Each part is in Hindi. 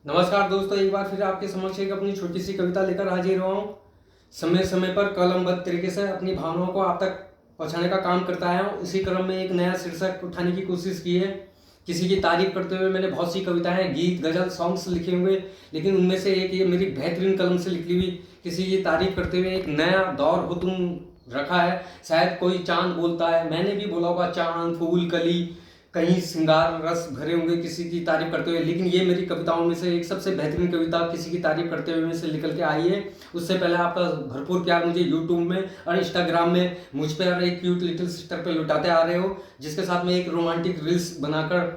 नमस्कार दोस्तों, एक बार फिर आपके समक्ष एक अपनी छोटी सी कविता लेकर हाजिर हुआ हूँ। समय समय पर कलमबद्ध तरीके से अपनी भावनाओं को आप तक पहुँचाने का काम करता आया हूँ। इसी क्रम में एक नया शीर्षक उठाने की कोशिश की है। किसी की तारीफ करते हुए मैंने बहुत सी कविताएं, गीत, गजल, सॉन्ग्स लिखे हुए, लेकिन उनमें से एक ये मेरी बेहतरीन कलम से लिखी हुई किसी की तारीफ करते हुए एक नया दौर हो तुम रखा है। शायद कोई चांद बोलता है, मैंने भी बोला होगा चांद, फूल, कली, कहीं श्रृंगार रस भरे होंगे किसी की तारीफ करते हुए, लेकिन ये मेरी कविताओं में से एक सबसे बेहतरीन कविता किसी की तारीफ करते हुए में से निकल के आई है। उससे पहले आपका भरपूर प्यार मुझे यूट्यूब में और इंस्टाग्राम में मुझ पर एक क्यूट लिटिल सिस्टर पे लुटाते आ रहे हो, जिसके साथ में एक रोमांटिक रील्स बनाकर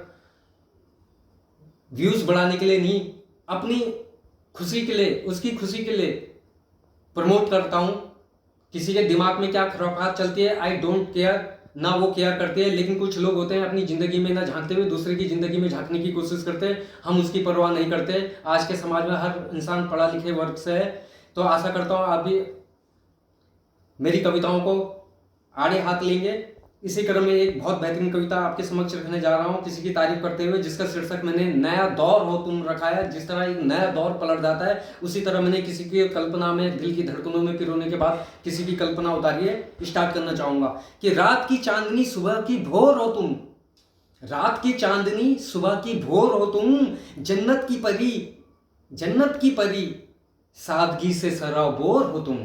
व्यूज बढ़ाने के लिए नहीं, अपनी खुशी के लिए, उसकी खुशी के लिए प्रमोट करता हूँ। किसी के दिमाग में क्या खराब चलती है, आई डोंट केयर, ना वो केयर करते हैं। लेकिन कुछ लोग होते हैं अपनी ज़िंदगी में ना झांकते हुए दूसरे की ज़िंदगी में झांकने की कोशिश करते हैं, हम उसकी परवाह नहीं करते। आज के समाज में हर इंसान पढ़ा लिखे वर्ग से है, तो आशा करता हूँ आप भी मेरी कविताओं को आड़े हाथ लेंगे। इसी क्रम में एक बहुत बेहतरीन कविता आपके समक्ष रखने जा रहा हूँ किसी की तारीफ करते हुए, जिसका शीर्षक मैंने नया दौर हो तुम रखा है। जिस तरह एक नया दौर पलट जाता है, उसी तरह मैंने किसी की कल्पना में, दिल की धड़कनों में पिरोने के बाद किसी की कल्पना उतारी है। स्टार्ट करना चाहूंगा कि रात की चांदनी सुबह की भोर हो तुम, रात की चांदनी सुबह की भोर हो तुम, जन्नत की परी, जन्नत की परी, सादगी से सराबोर हो तुम।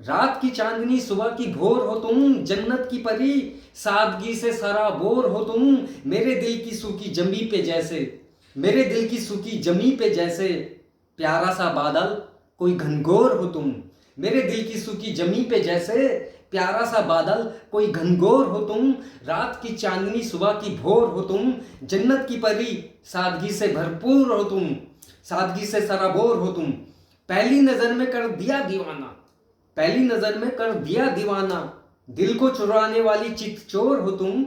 रात की चांदनी सुबह की भोर हो तुम, जन्नत की परी, सादगी से सराबोर हो तुम। मेरे दिल की सूखी जमी पे जैसे, मेरे दिल की सूखी जमी पे जैसे प्यारा सा बादल कोई घनघोर हो तुम। मेरे दिल की सूखी जमी पे जैसे प्यारा सा बादल कोई घनघोर हो तुम। रात की चांदनी सुबह की भोर हो तुम, जन्नत की परी, सादगी से भरपूर हो तुम, सादगी से सराबोर हो तुम। पहली नजर में कर दिया दीवाना, पहली नजर में कर दिया दीवाना, दिल को चुराने वाली चित चोर हो तुम।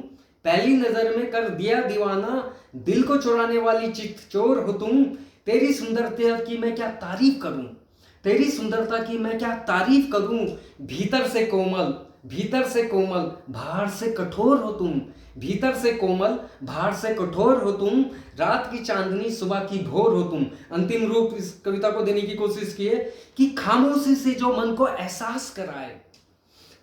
पहली नजर में कर दिया दीवाना, दिल को चुराने वाली चित चोर हो तुम। तेरी सुंदरता की मैं क्या तारीफ करूं, तेरी सुंदरता की मैं क्या तारीफ करूं। भीतर से कोमल, भीतर से कोमल, बाहर से कठोर हो तुम। भीतर से कोमल, बाहर से कठोर हो तुम। रात की चांदनी सुबह की भोर हो तुम। अंतिम रूप इस कविता को देने की कोशिश की है कि खामोशी से जो मन को एहसास कराए,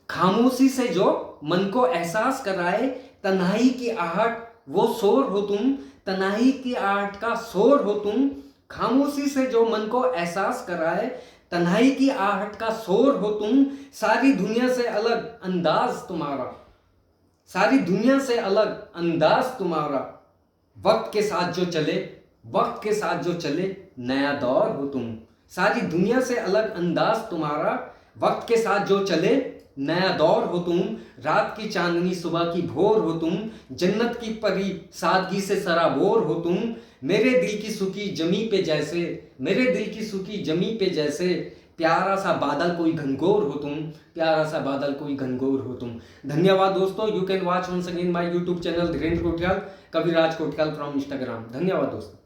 खामोशी से जो मन को एहसास कराए, तन्हाई की आहट वो शोर हो तुम, तन्हाई की आहट का शोर हो तुम। खामोशी से जो मन को एहसास कराए, तन्हाई की आहट का शोर हो तुम। सारी दुनिया से अलग अंदाज तुम्हारा, सारी दुनिया से अलग अंदाज तुम्हारा। वक्त के साथ जो चले, वक्त के साथ जो चले नया दौर हो तुम। सारी दुनिया से अलग अंदाज तुम्हारा, वक्त के साथ जो चले नया दौर हो तुम। रात की चांदनी सुबह की भोर हो तुम, जन्नत की परी, सादगी से सराबोर हो तुम। मेरे दिल की सूखी जमी पे जैसे, मेरे दिल की सूखी जमी पे जैसे प्यारा सा बादल कोई घनघोर हो तुम, प्यारा सा बादल कोई घनघोर हो तुम। धन्यवाद दोस्तों। You can watch once again my YouTube channel Dhirendra Kothiyal, Kaviraj Kothiyal from Instagram. धन्यवाद दोस्तों।